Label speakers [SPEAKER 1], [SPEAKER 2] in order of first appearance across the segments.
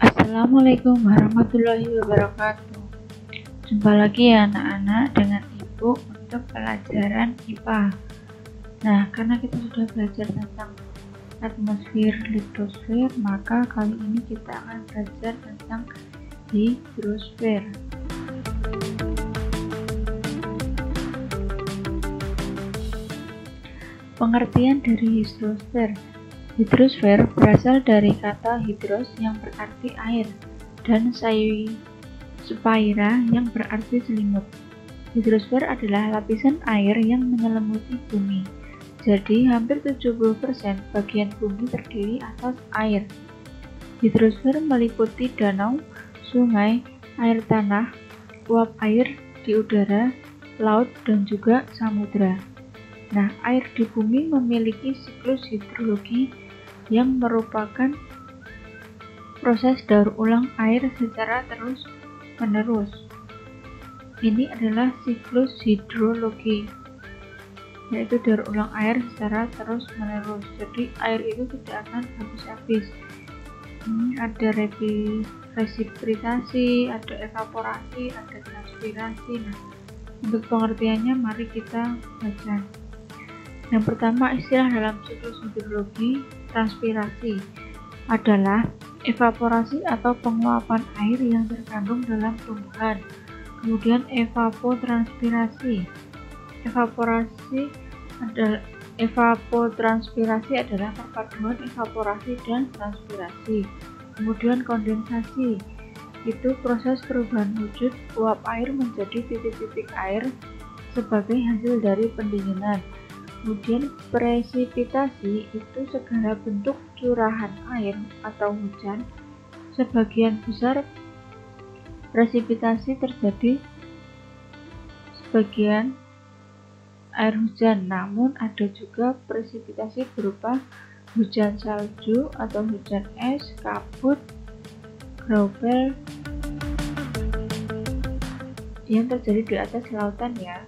[SPEAKER 1] Assalamualaikum warahmatullahi wabarakatuh. Jumpa lagi ya anak-anak dengan Ibu untuk pelajaran IPA. Nah, karena kita sudah belajar tentang atmosfer, litosfer, maka kali ini kita akan belajar tentang hidrosfer. Pengertian dari hidrosfer. Hidrosfer berasal dari kata hidros yang berarti air dan sphaira yang berarti selimut. Hidrosfer adalah lapisan air yang menyelimuti bumi. Jadi hampir 70% bagian bumi terdiri atas air. Hidrosfer meliputi danau, sungai, air tanah, uap air di udara, laut, dan juga samudra. Nah, air di bumi memiliki siklus hidrologi yang merupakan proses daur ulang air secara terus-menerus. Ini adalah siklus hidrologi, yaitu daur ulang air secara terus-menerus. Jadi air itu tidak akan habis-habis. Ada resipitasi, ada evaporasi, ada transpirasi. Nah, untuk pengertiannya mari kita baca. Yang pertama, istilah dalam siklus hidrologi, transpirasi adalah evaporasi atau penguapan air yang terkandung dalam tumbuhan. Kemudian evapotranspirasi. Evapotranspirasi adalah perpaduan evaporasi dan transpirasi. Kemudian kondensasi, itu proses perubahan wujud uap air menjadi titik-titik air sebagai hasil dari pendinginan. Kemudian presipitasi itu segala bentuk curahan air atau hujan. Sebagian besar presipitasi terjadi sebagian air hujan, namun ada juga presipitasi berupa hujan salju atau hujan es, kabut, graupel yang terjadi di atas lautan ya.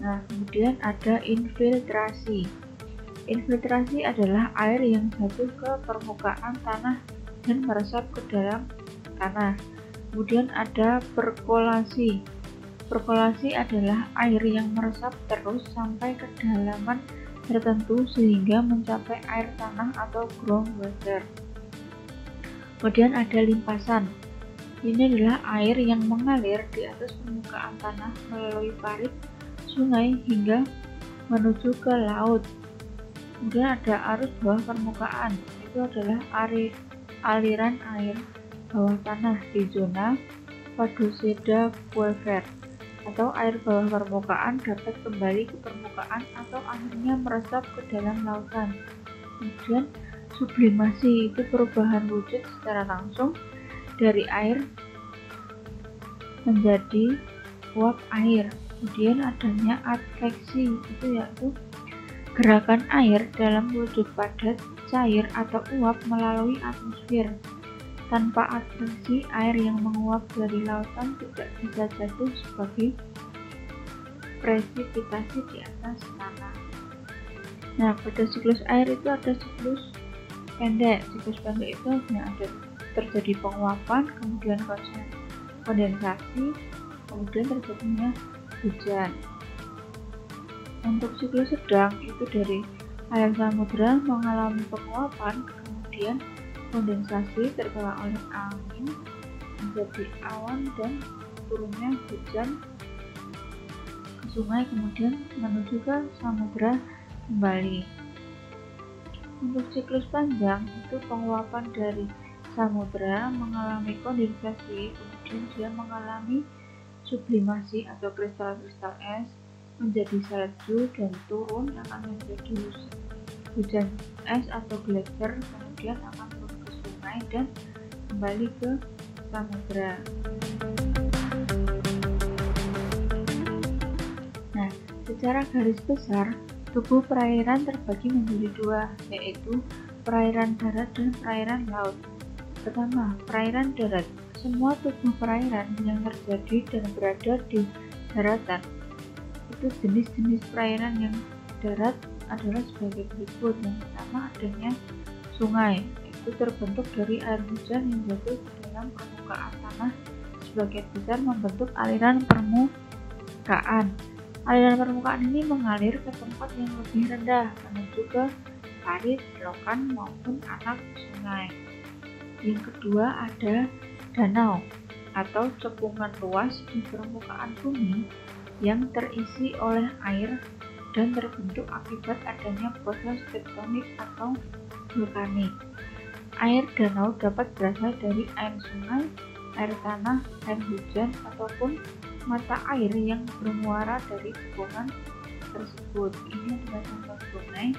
[SPEAKER 1] Nah, kemudian ada infiltrasi. Infiltrasi adalah air yang jatuh ke permukaan tanah dan meresap ke dalam tanah. Kemudian ada perkolasi. Perkolasi adalah air yang meresap terus sampai kedalaman tertentu sehingga mencapai air tanah atau groundwater. Kemudian ada limpasan. Ini adalah air yang mengalir di atas permukaan tanah melalui parit, sungai hingga menuju ke laut. Kemudian ada arus bawah permukaan, itu adalah aliran air bawah tanah di zona Padoseda Puever, atau air bawah permukaan dapat kembali ke permukaan atau akhirnya meresap ke dalam lautan. Kemudian sublimasi, itu perubahan wujud secara langsung dari air menjadi uap air. Kemudian adanya adveksi, itu yaitu gerakan air dalam wujud padat, cair, atau uap melalui atmosfer. Tanpa adveksi, air yang menguap dari lautan tidak bisa jatuh sebagai presipitasi di atas tanah. Nah, pada siklus air itu ada siklus pendek. Siklus pendek itu hanya ada terjadi penguapan, kemudian kondensasi, kemudian terjadinya hujan. Untuk siklus sedang itu dari air samudra mengalami penguapan, kemudian kondensasi terbawa oleh angin menjadi awan dan turunnya hujan ke sungai, kemudian menuju ke samudra kembali. Untuk siklus panjang itu penguapan dari samudra mengalami kondensasi, kemudian dia mengalami sublimasi atau kristal-kristal es menjadi salju dan turun akan menjadi hujan es atau gletser, kemudian akan turun ke sungai dan kembali ke samudra. Nah, secara garis besar tubuh perairan terbagi menjadi dua, yaitu perairan darat dan perairan laut. Pertama, perairan darat. Semua tubuh perairan yang terjadi dan berada di daratan. Itu jenis-jenis perairan yang darat adalah sebagai berikut. Yang pertama adanya sungai, itu terbentuk dari air hujan yang jatuh ke dalam permukaan tanah, sebagian besar membentuk aliran permukaan. Aliran permukaan ini mengalir ke tempat yang lebih rendah, menuju ke parit, selokan, maupun anak sungai. Yang kedua ada danau atau cekungan luas di permukaan bumi yang terisi oleh air dan terbentuk akibat adanya proses tektonik atau vulkanik. Air danau dapat berasal dari air sungai, air tanah, air hujan, ataupun mata air yang bermuara dari cekungan tersebut. Ini adalah contoh sungai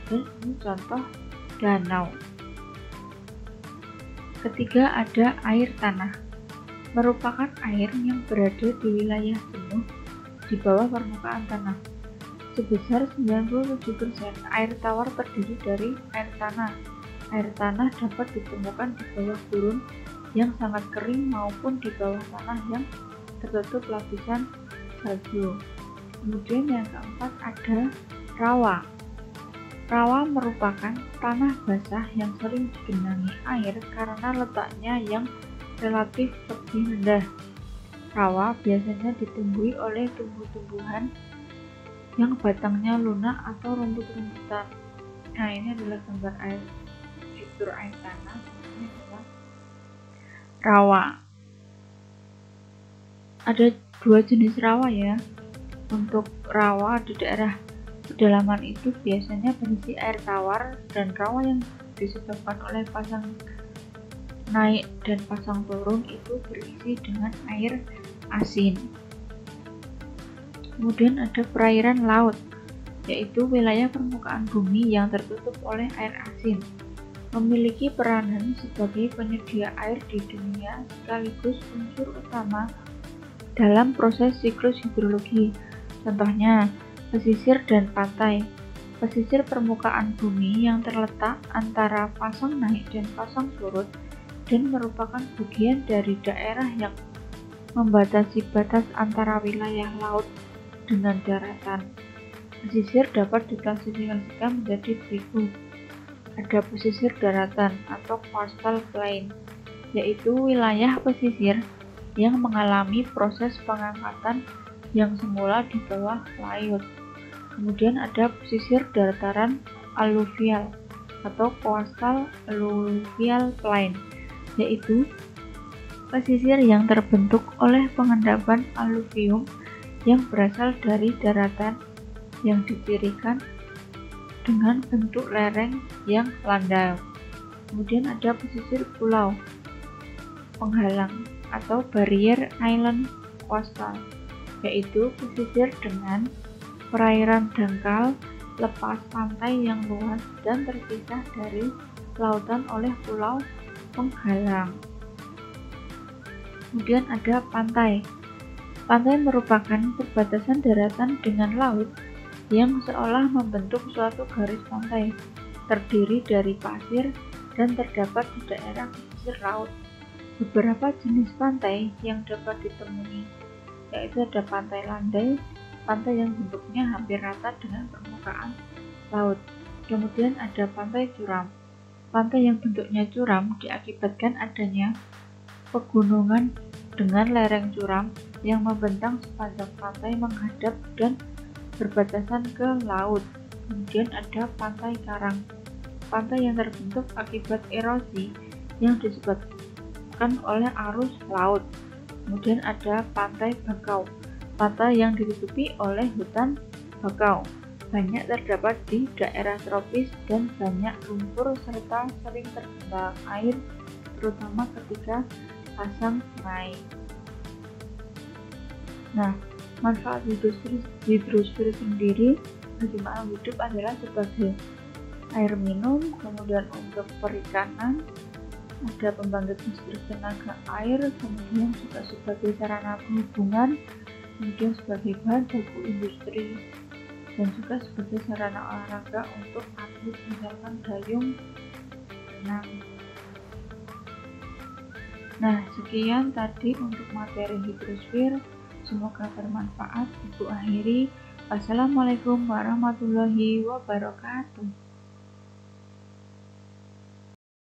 [SPEAKER 1] dan ini contoh danau. Ketiga ada air tanah, merupakan air yang berada di wilayah jenuh di bawah permukaan tanah. Sebesar 97% air tawar terdiri dari air tanah. Air tanah dapat ditemukan di bawah gurun yang sangat kering maupun di bawah tanah yang tertutup lapisan salju. Kemudian yang keempat ada rawa. Rawa merupakan tanah basah yang sering digenangi air karena letaknya yang relatif lebih rendah. Rawa biasanya ditumbuhi oleh tumbuh-tumbuhan yang batangnya lunak atau rumput-rumputan. Nah, ini adalah gambar air tanah. Ini adalah rawa. Ada dua jenis rawa ya. Untuk rawa di daerah pedalaman itu biasanya berisi air tawar, dan rawa yang disebabkan oleh pasang naik dan pasang turun itu berisi dengan air asin. Kemudian ada perairan laut, yaitu wilayah permukaan bumi yang tertutup oleh air asin. Memiliki peranan sebagai penyedia air di dunia sekaligus unsur utama dalam proses siklus hidrologi. Contohnya, pesisir dan pantai. Pesisir permukaan bumi yang terletak antara pasang naik dan pasang surut dan merupakan bagian dari daerah yang membatasi batas antara wilayah laut dengan daratan. Pesisir dapat diklasifikasikan menjadi berikut. Ada pesisir daratan atau coastal plain, yaitu wilayah pesisir yang mengalami proses pengangkatan yang semula di bawah laut. Kemudian ada pesisir dataran aluvial atau coastal alluvial plain, yaitu pesisir yang terbentuk oleh pengendapan aluvium yang berasal dari daratan yang dicirikan dengan bentuk lereng yang landai. Kemudian ada pesisir pulau penghalang atau barrier island coastal, yaitu pesisir dengan perairan dangkal lepas pantai yang luas dan terpisah dari lautan oleh pulau penghalang. Kemudian ada pantai. Pantai merupakan perbatasan daratan dengan laut yang seolah membentuk suatu garis pantai, terdiri dari pasir dan terdapat di daerah pesisir laut. Beberapa jenis pantai yang dapat ditemui yaitu ada pantai landai, pantai yang bentuknya hampir rata dengan permukaan laut. Kemudian ada pantai curam. Pantai yang bentuknya curam diakibatkan adanya pegunungan dengan lereng curam yang membentang sepanjang pantai menghadap dan berbatasan ke laut. Kemudian ada pantai karang. Pantai yang terbentuk akibat erosi yang disebabkan oleh arus laut. Kemudian ada pantai bakau. Pantai yang ditutupi oleh hutan bakau. Banyak terdapat di daerah tropis dan banyak lumpur serta sering tergenang air, terutama ketika pasang naik. Nah, manfaat hidrosfer sendiri bagi makhluk hidup adalah sebagai air minum, kemudian untuk perikanan, ada pembangkit listrik tenaga air, kemudian juga sebagai sarana penghubungan, kemudian sebagai bahan baku industri, dan juga sebagai sarana olahraga untuk atlet misalkan dayung, renang. Nah, sekian tadi untuk materi hidrosfer. Semoga bermanfaat. Ibu akhiri. Wassalamualaikum warahmatullahi wabarakatuh.